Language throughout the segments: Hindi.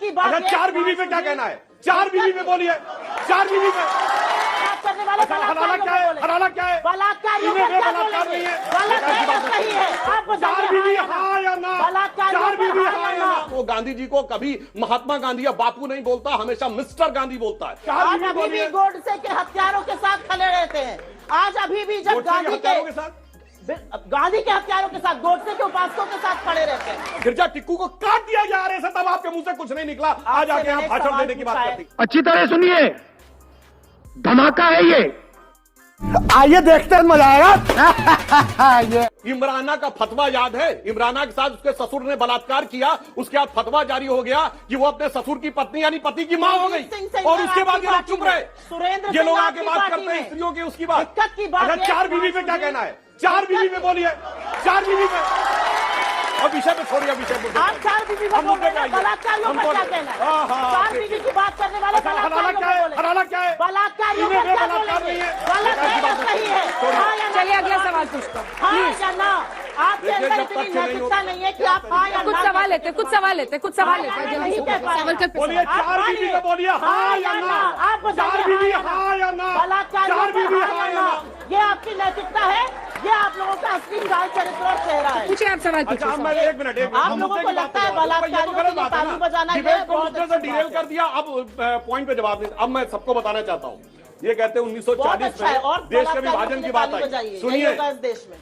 की बात। अगर 4 बीवी पे क्या कहना है? 4 बीवी पे बोलिए, 4 बीवी पे करने वाले हलाला क्या है? हलाला क्या है? बलात्कारियों का क्या बोलेंगे? गलत है या सही है? आप 4 बीवी हाँ या ना? 4 बीवी हाँ हाँ या ना? वो गांधी जी को कभी महात्मा गांधी या बापू नहीं बोलता, हमेशा मिस्टर गांधी बोलता है। 4 आज बीवी अभी भी बोलिए। गोडसे के हत्यारों के साथ खड़े रहते हैं। आज अभी भी जब गांधी के साथ गांधी के हत्यारों के साथ, गोडसे के उपासकों के साथ खड़े रहते हैं। गिरजा टिक्कू को काट दिया जा रहा है, तब आपके मुंह से कुछ नहीं निकला। आज आके यहाँ भाषण देने की बात करती। अच्छी तरह सुनिए, धमाका है ये। आइए देखते हैं, मजा आएगा। इमराना का फतवा याद है? इमराना के साथ उसके ससुर ने बलात्कार किया, उसके बाद फतवा जारी हो गया कि वो अपने ससुर की पत्नी यानी पति की मां हो गई, और उसके बाद ये लोग चुप रहे। ये लोग आके बात करते हैं स्त्रियों की, उसकी बात। अगर 4 बीवी पे क्या कहना है? 4 बीवी पे बोलिए, 4 बीवी पे। और विषय पे छोड़िए, विषय पे। आप 4 बीवी पे बोल रहे हैं, बलात्कारियों का क्या कहना है? 4 बीवी की बात करने वाले हलाला क्या है? हलाला क्या है? बलात्कारियों का क्या बोलेंगे? गलत है या सही है? हाँ या ना? चलिए अगला सवाल पूछता हूँ। हाँ या ना? आपके अंदर इतनी नैतिकता नहीं है कि आप हाँ या कुछ ना? सवाल लेते, कुछ सवाल लेते, कुछ सवाल लेते। नहीं कह पाए। बोलिए 4 बीवी पे बोलिए हाँ या ना? आप 4 बीवी हाँ या ना? 4 बीवी हाँ या ना? ये आपकी नैतिकता है? ये आप लोगों का असली चाल चरित्र और चेहरा है? पूछिए, आप सवाल अच्छा, पूछिए। मैं 1 मिनट आप लोगों को लगता है बलात्कारियों के लिए ताली बजाना ये बहुत मुद्दे से डिरेल कर दिया। अब पॉइंट पे जवाब नहीं। अब मैं सबको बताना चाहता हूँ, ये कहते हैं 1940 में देश के विभाजन की बात आई। सुनिए, देश में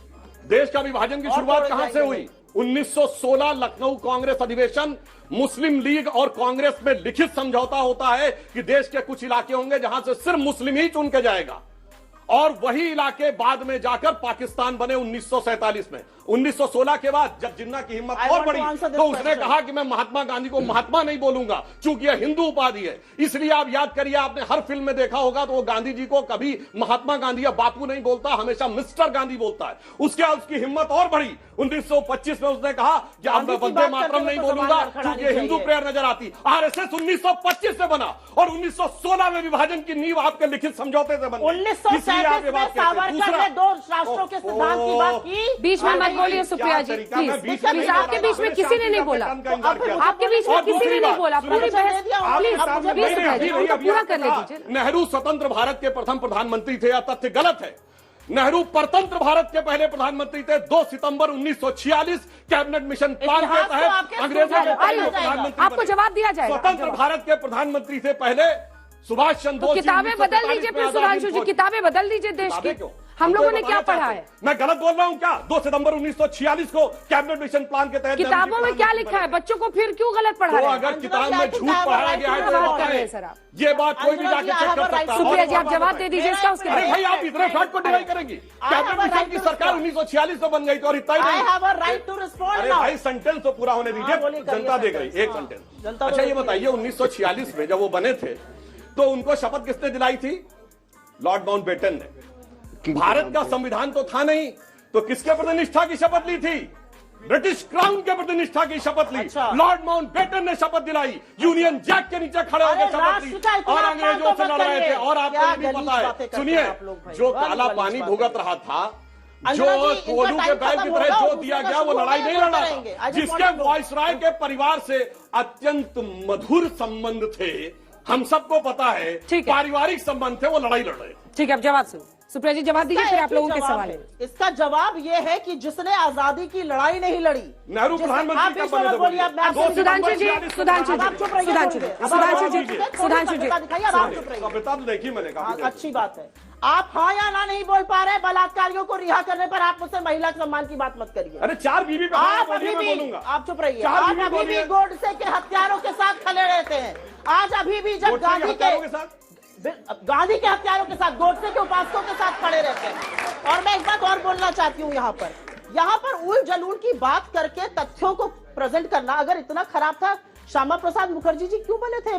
देश का विभाजन की शुरुआत कहां से हुई? 1916 लखनऊ कांग्रेस अधिवेशन। मुस्लिम लीग और कांग्रेस में लिखित समझौता होता है कि देश के कुछ इलाके होंगे जहां से सिर्फ मुस्लिम ही चुन के जाएगा, और वही इलाके बाद में जाकर पाकिस्तान बने 1947 में। 1916 के बाद जब जिन्ना की हिम्मत और बढ़ी तो उसने कहा कि मैं महात्मा गांधी को महात्मा नहीं बोलूंगा, चूंकि यह हिंदू उपाधि है। इसलिए आप याद करिए, आपने हर फिल्म में देखा होगा तो वो गांधी जी को कभी महात्मा गांधी या बापू नहीं बोलता, हमेशा मिस्टर गांधी बोलता है। उसके बाद उसकी हिम्मत और बढ़ी। 1925 में उसने कहा कि अब मैं वंदे मातरम नहीं बोलूंगा, क्योंकि हिंदू प्रेयर नजर आती। आरएसएस 1925 से बना और 1916 में विभाजन की नींव आपके लिखित समझौते से बनी। 1937 में सावरकर ने 2 राष्ट्रों के सिद्धांत की बात की। बीच में मत बोलिए सुप्रिया जी, प्लीज। आपके बीच में किसी ने नहीं बोला, आपके बीच में किसी ने नहीं बोला। पूरी बहस प्लीज पूरा कर ले दीजिए। नेहरू स्वतंत्र भारत के प्रथम प्रधानमंत्री थे, यह तथ्य गलत है। नेहरू परतंत्र भारत के पहले प्रधानमंत्री थे। 2 सितंबर 1946 कैबिनेट मिशन प्लान के तहत अंग्रेजों के पहले प्रधानमंत्री। आपको जवाब दिया जाएगा। स्वतंत्र भारत के प्रधानमंत्री से पहले सुभाष चंद्र बोस। किताबें बदल दीजिए फिर सुधांशु जी, किताबें बदल दीजिए देश की। हम लोगों ने क्या पढ़ा है? मैं गलत बोल रहा हूँ क्या? 2 सितंबर 1946 को कैबिनेट मिशन प्लान के तहत किताबों में क्या लिखा है? बच्चों को फिर क्यों गलत पढ़ा रहे हैं? अगर किताब में झूठ पढ़ाया गया है तो बताएं। सर आप ये बात कोई भी जाके चेक कर सकता है। सुप्रिया जी, आप जवाब दे दीजिए इसका। उसके अरे भाई, आप इतने फैक्ट को डिनाई करेंगी? कैबिनेट मिशन की सरकार 1946 में बन गई थी और इतना ही नहीं। अरे भाई, सेंटेंस तो पूरा होने दीजिए, जनता देख रही। एक सेंटेंस। अच्छा ये बताइए, 1946 में जब वो बने थे तो उनको शपथ किसने दिलाई थी? लॉर्ड माउंटबेटन ने। भारत का संविधान तो था नहीं, तो किसके प्रति निष्ठा की शपथ ली थी? ब्रिटिश क्राउन के प्रति निष्ठा की शपथ ली। लॉर्ड माउंटबेटन ने शपथ दिलाई। यूनियन जैक के नीचे खड़े होकर शपथ ली और अंग्रेजों से लड़ रहे थे। और आपको ये भी पता है, सुनिए, जो काला पानी भुगत रहा था, जो कोलू के बैल की तरह जो दिया गया, वो लड़ाई नहीं लड़ा था। जिसके वायसराय के परिवार से अत्यंत मधुर संबंध थे, हम सबको पता है, पारिवारिक संबंध थे, वो लड़ाई लड़ रहे। ठीक है, अब जवाब सुनो। सुप्रिया जी जवाब दीजिए, फिर आप लोगों के सवाल है। इसका जवाब ये है कि जिसने आजादी की लड़ाई नहीं लड़ी, नेहरू प्रधानमंत्री कब बने थे? सुधांशु जी, सुधांशु जी, सुधांशु जी, सुधांशु जी, सुधांशु जी, कविता तो देखी मैंने, काफी अच्छी बात है। आप हाँ या ना नहीं बोल पा रहे। बलात्कारियों को रिहा करने पर आप मुझसे महिला सम्मान की बात मत करिए। अरे 4 बीवी पे आप अभी भी, आप चुप रहिए। आप अभी भी गोडसे के हत्यारों के साथ खड़े रहते हैं। आज अभी भी जब गांधी के हत्यारों के साथ, गोडसे के उपासकों के साथ खड़े रहते हैं। और मैं एक बात और बोलना चाहती हूँ, यहाँ पर उल जलूल की बात करके तथ्यों को प्रेजेंट करना अगर इतना खराब था, श्यामा प्रसाद मुखर्जी जी क्यों बने थे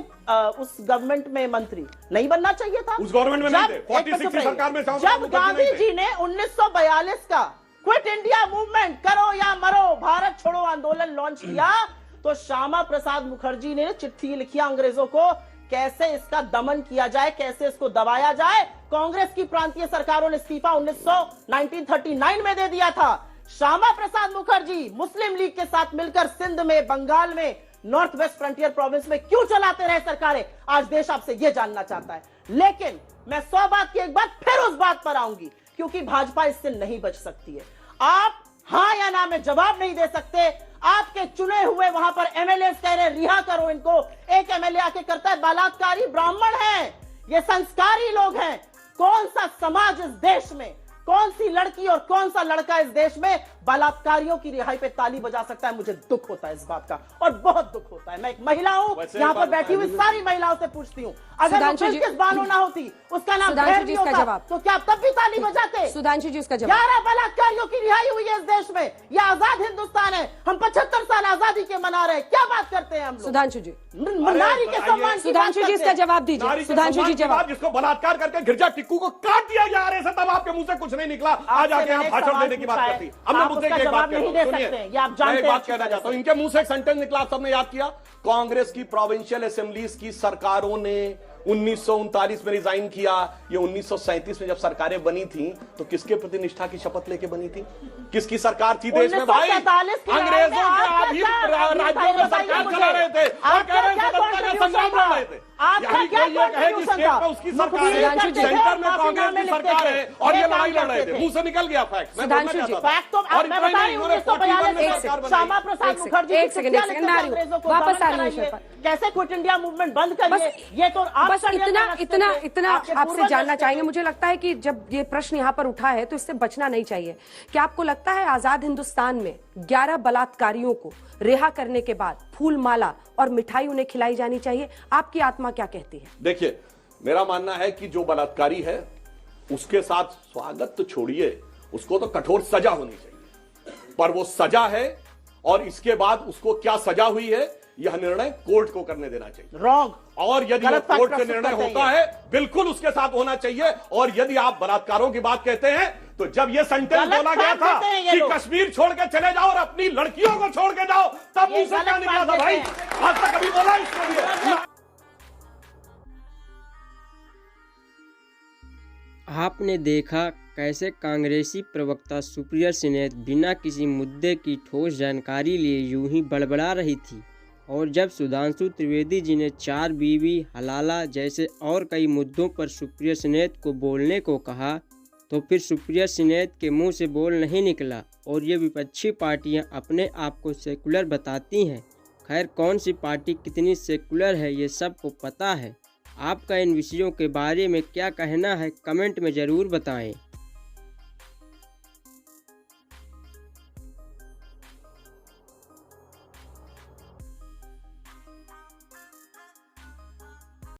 उस गवर्नमेंट में मंत्री? नहीं बनना चाहिए था उस गवर्नमेंट में। नहीं थे 46 की सरकार में। जब गांधी जी ने 1942 का क्विट इंडिया मूवमेंट, करो या मरो, भारत छोड़ो आंदोलन लॉन्च किया, तो श्यामा प्रसाद मुखर्जी ने चिट्ठी लिखी अंग्रेजों को, कैसे इसका दमन किया जाए, कैसे इसको दबाया जाए। कांग्रेस की प्रांतीय सरकारों ने इस्तीफा 1939 में दे दिया था। श्यामा प्रसाद मुखर्जी मुस्लिम लीग के साथ मिलकर सिंध में, बंगाल में नॉर्थ वेस्ट फ्रंटियर प्रोविंस में क्यों चलाते रहे सरकारें, आज देश आपसे यह जानना चाहता है। लेकिन मैं 100 बात की एक बात फिर उस बात पर आऊंगी, क्योंकि भाजपा इससे नहीं बच सकती है। आप हां या ना में जवाब नहीं दे सकते। आपके चुने हुए वहां पर एमएलए कह रहे रिहा करो इनको। एक एमएलए आके करता है बलात्कारी ब्राह्मण है, ये संस्कारी लोग हैं। कौन सा समाज इस देश में, कौन सी लड़की और कौन सा लड़का इस देश में बलात्कारियों की रिहाई पे ताली बजा सकता है? मुझे दुख होता है इस बात का, और बहुत दुख होता है। मैं एक महिला हूं, यहां पर बैठी हुई सारी महिलाओं से पूछती हूं, अगर वो किस बानो ना होती, उसका नाम खैर होता, तो क्या आप तब भी ताली बजाते? सुधांशु जी इसका जवाब। 11 बलात्कारियों की रिहाई हुई है इस देश में। यह आजाद हिंदुस्तान है, हम 75 साल आजादी के मना रहे हैं। क्या बात करते हैं हम लोग? सुधांशु जी, नारी के सम्मान की बात सुधांशु जी इसका जवाब दीजिए। सुधांशु जी जवाब। जिसको बलात्कार करके गिरजा टिक्कू को काट दिया जा रहा है, तब आपके मुंह से कुछ नहीं निकला, आज आके आप भाषण देने की बात करती। अब मैं मुझसे एक बात नहीं दे सकते हैं, ये आप जानते हैं। मैं एक बात कहना चाहता हूं, इनके मुंह से एक सेंटेंस निकला, सबने याद किया। कांग्रेस की प्रोविंशियल असेंबलीज की सरकारों ने 1939 में रिजाइन किया। ये 1937 में जब सरकारें बनी थी तो किसके प्रति निष्ठा की शपथ लेके बनी थी? किसकी सरकार थी देश में भाई? अंग्रेजों के अधीन राज्यों में सरकार चला रहे थे और कह रहे थे स्वतंत्रता का संग्राम लड़ रहे थे। यानी कोई ये कहे कि स्टेट में उसकी सरकार है, सेंटर में कांग्रेस की सरकार है और ये लड़ाई लड़ रहे थे। मुंह से निकल गया फैक्ट। फैक्ट तो मैं बता रही हूं, 1942 में श्यामा प्रसाद मुखर्जी एक सेकंड वापस आ रही है। कैसे क्विट इंडिया मूवमेंट बंद करिए, ये तो बस इतना आपसे जानना चाहेंगे। मुझे लगता है कि जब ये प्रश्न यहाँ पर उठा है तो इससे बचना नहीं चाहिए। क्या आपको लगता है आजाद हिंदुस्तान में 11 बलात्कारियों को रिहा करने के बाद फूल माला और मिठाई उन्हें खिलाई जानी चाहिए? आपकी आत्मा क्या कहती है? देखिए, मेरा मानना है कि जो बलात्कारी है उसके साथ स्वागत तो छोड़िए, उसको तो कठोर सजा होनी चाहिए। पर वो सजा है और इसके बाद उसको क्या सजा हुई है यह निर्णय कोर्ट को करने देना चाहिए। रॉन्ग। और यदि कोर्ट का निर्णय होता है बिल्कुल उसके साथ होना चाहिए। और यदि आप बलात्कारों की बात कहते हैं तो जब यह सेंटेंस बोला गया था कि कश्मीर छोड़ के चले जाओ और अपनी लड़कियों को छोड़ के जाओ, तब मुंह से क्या निकला था भाई? आज तक कभी बोला इसके लिए? आपने देखा कैसे कांग्रेसी प्रवक्ता सुप्रिया सिन्हा बिना किसी मुद्दे की ठोस जानकारी लिए यूं ही बड़बड़ा रही थी, और जब सुधांशु त्रिवेदी जी ने 4 बीवी हलाला जैसे और कई मुद्दों पर सुप्रिया सिन्हा को बोलने को कहा तो फिर सुप्रिया सिन्हा के मुंह से बोल नहीं निकला। और ये विपक्षी पार्टियां अपने आप को सेकुलर बताती हैं। खैर, कौन सी पार्टी कितनी सेकुलर है ये सबको पता है। आपका इन विषयों के बारे में क्या कहना है, कमेंट में ज़रूर बताएं।